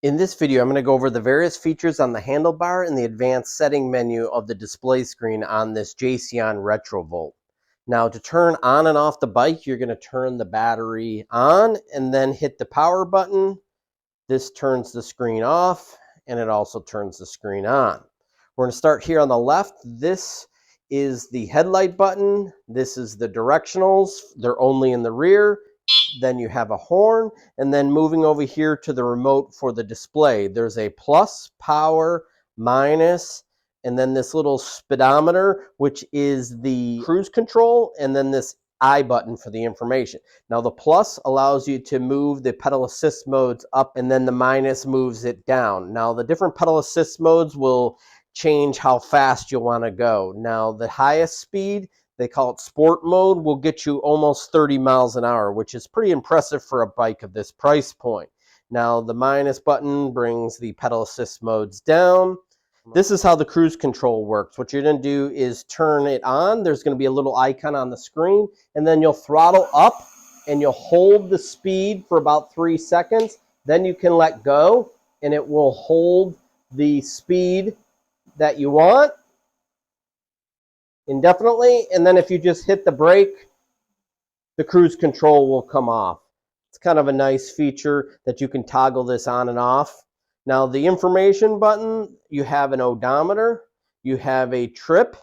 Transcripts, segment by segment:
In this video, I'm going to go over the various features on the handlebar and the advanced setting menu of the display screen on this Jasion Retrovolt. Now, to turn on and off the bike, you're going to turn the battery on and then hit the power button. This turns the screen off, and it also turns the screen on. We're going to start here on the left. This is the headlight button. This is the directionals. They're only in the rear. Then you have a horn, and then moving over here to the remote for the display, there's a plus, power, minus, and then this little speedometer, which is the cruise control, and then this I button for the information. Now the plus allows you to move the pedal assist modes up, and then the minus moves it down. Now the different pedal assist modes will change how fast you'll want to go. Now the highest speed, they call it sport mode, will get you almost 30 miles an hour, which is pretty impressive for a bike of this price point. Now the minus button brings the pedal assist modes down. This is how the cruise control works. What you're going to do is turn it on. There's going to be a little icon on the screen, and then you'll throttle up and you'll hold the speed for about 3 seconds. Then you can let go and it will hold the speed that you want indefinitely, and then if you just hit the brake, the cruise control will come off. It's kind of a nice feature that you can toggle this on and off. Now the information button, you have an odometer, you have a trip,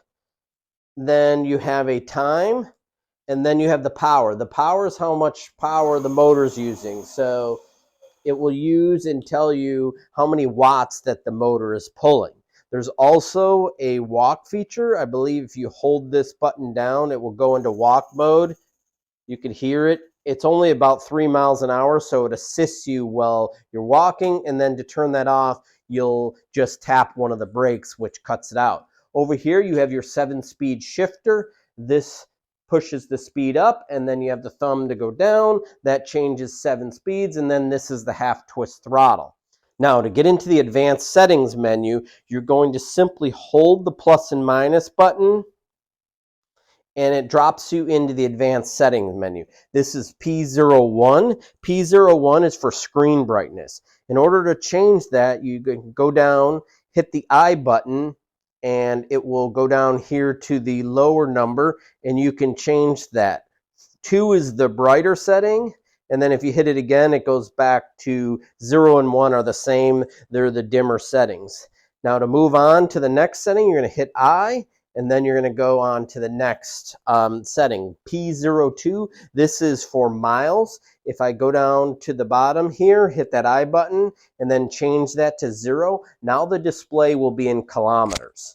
then you have a time, and then you have the power. The power is how much power the motor's using. So it will use and tell you how many watts that the motor is pulling. There's also a walk feature. I believe if you hold this button down, it will go into walk mode. You can hear it. It's only about 3 miles an hour, so it assists you while you're walking. And then to turn that off, you'll just tap one of the brakes, which cuts it out. Over here, you have your 7-speed shifter. This pushes the speed up, and then you have the thumb to go down. That changes 7 speeds, and then this is the half-twist throttle. Now, to get into the advanced settings menu, you're going to simply hold the plus and minus button, and it drops you into the advanced settings menu. This is P01. P01 is for screen brightness. In order to change that, you can go down, hit the I button, and it will go down here to the lower number, and you can change that. 2 is the brighter setting. And then if you hit it again, it goes back to 0 and 1 are the same. They're the dimmer settings. Now to move on to the next setting, you're going to hit I, and then you're going to go on to the next setting, P02. This is for miles. If I go down to the bottom here, hit that I button, and then change that to 0, now the display will be in kilometers.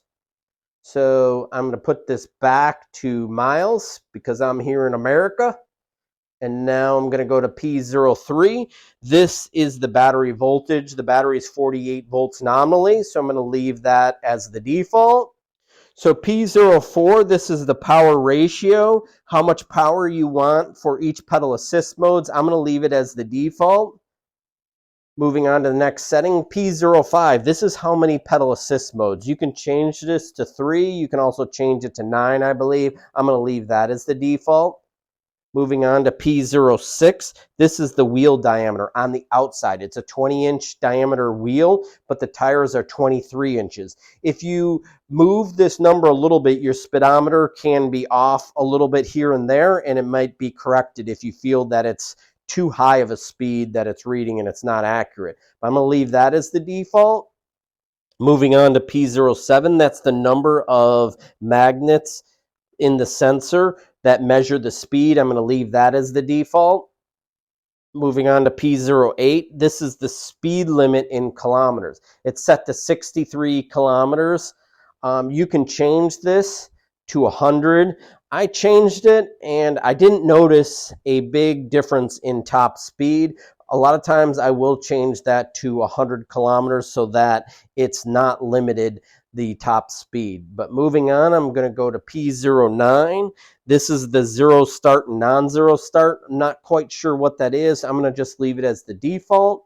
So I'm going to put this back to miles because I'm here in America. And now I'm going to go to P03. This is the battery voltage. The battery is 48 volts nominally, so I'm going to leave that as the default. So P04, this is the power ratio, how much power you want for each pedal assist modes. I'm going to leave it as the default. Moving on to the next setting, P05. This is how many pedal assist modes. You can change this to 3. You can also change it to 9, I believe. I'm going to leave that as the default. Moving on to P06, this is the wheel diameter on the outside. It's a 20-inch diameter wheel, but the tires are 23 inches. If you move this number a little bit, your speedometer can be off a little bit here and there, and it might be corrected if you feel that it's too high of a speed that it's reading and it's not accurate. But I'm going to leave that as the default. Moving on to P07, that's the number of magnets in the sensor that measure the speed. I'm going to leave that as the default. Moving on to P08, this is the speed limit in kilometers. It's set to 63 kilometers. You can change this to 100. I changed it and I didn't notice a big difference in top speed. A lot of times I will change that to 100 kilometers so that it's not limited the top speed. But moving on, I'm going to go to P09. This is the 0 start and non-zero start. I'm not quite sure what that is. I'm going to just leave it as the default.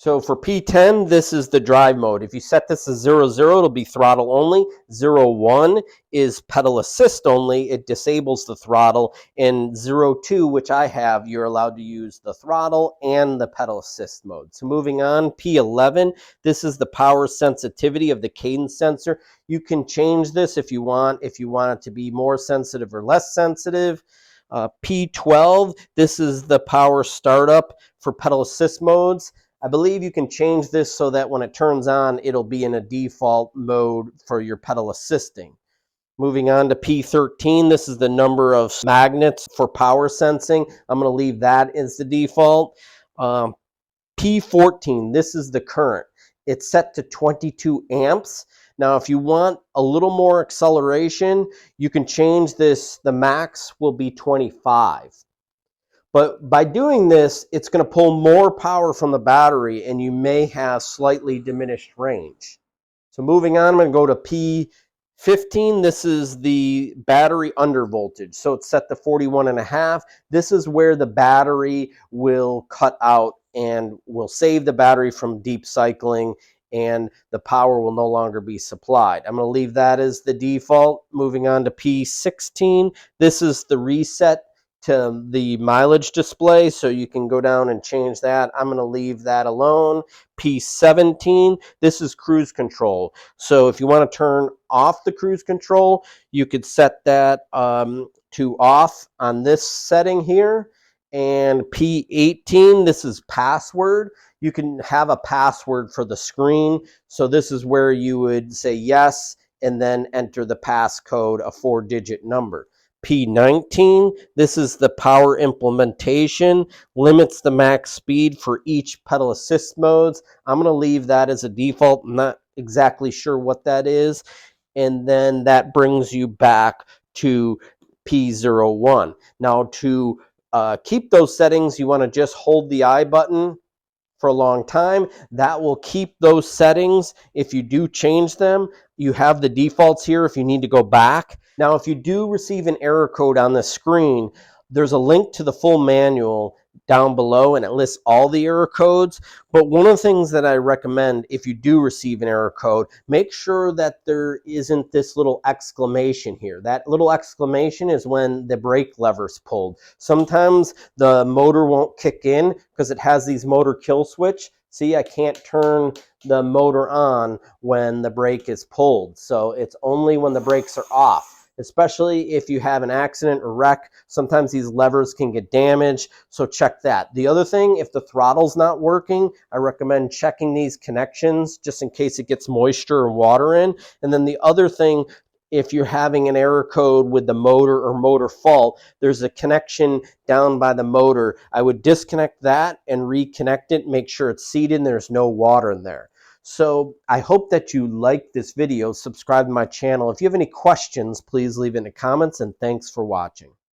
So for P10, this is the drive mode. If you set this to 0, 0, it'll be throttle only. 0, 1 is pedal assist only. It disables the throttle. And 0, 2, which I have, you're allowed to use the throttle and the pedal assist mode. So moving on, P11, this is the power sensitivity of the cadence sensor. You can change this if you want it to be more sensitive or less sensitive. P12, this is the power startup for pedal assist modes. I believe you can change this so that when it turns on, it'll be in a default mode for your pedal assisting. Moving on to P13, this is the number of magnets for power sensing. I'm going to leave that as the default. P14, this is the current. It's set to 22 amps. Now, if you want a little more acceleration, you can change this. The max will be 25. But by doing this, it's going to pull more power from the battery and you may have slightly diminished range. So moving on, I'm going to go to P15. This is the battery under voltage. So it's set to 41.5. This is where the battery will cut out and will save the battery from deep cycling and the power will no longer be supplied. I'm going to leave that as the default. Moving on to P16. This is the reset to the mileage display, so you can go down and change that. I'm going to leave that alone. P17, this is cruise control. So if you want to turn off the cruise control, you could set that to off on this setting here. And P18, this is password. You can have a password for the screen. So this is where you would say yes and then enter the passcode, a 4-digit number. P19, this is the power implementation, limits the max speed for each pedal assist modes. I'm going to leave that as a default. I'm not exactly sure what that is. And then that brings you back to P01. Now to keep those settings, you want to just hold the I button for a long time. That will keep those settings. If you do change them, you have the defaults here if you need to go back. Now, if you do receive an error code on the screen, there's a link to the full manual down below and it lists all the error codes. But one of the things that I recommend if you do receive an error code, make sure that there isn't this little exclamation here. That little exclamation is when the brake lever's pulled. Sometimes the motor won't kick in because it has these motor kill switch. See, I can't turn the motor on when the brake is pulled. So it's only when the brakes are off. Especially if you have an accident or wreck, sometimes these levers can get damaged, so check that. The other thing, if the throttle's not working, I recommend checking these connections just in case it gets moisture or water in. And then the other thing, if you're having an error code with the motor or motor fault, there's a connection down by the motor. I would disconnect that and reconnect it, make sure it's seated and there's no water in there. So I hope that you liked this video. Subscribe to my channel. If you have any questions, please leave it in the comments, and thanks for watching.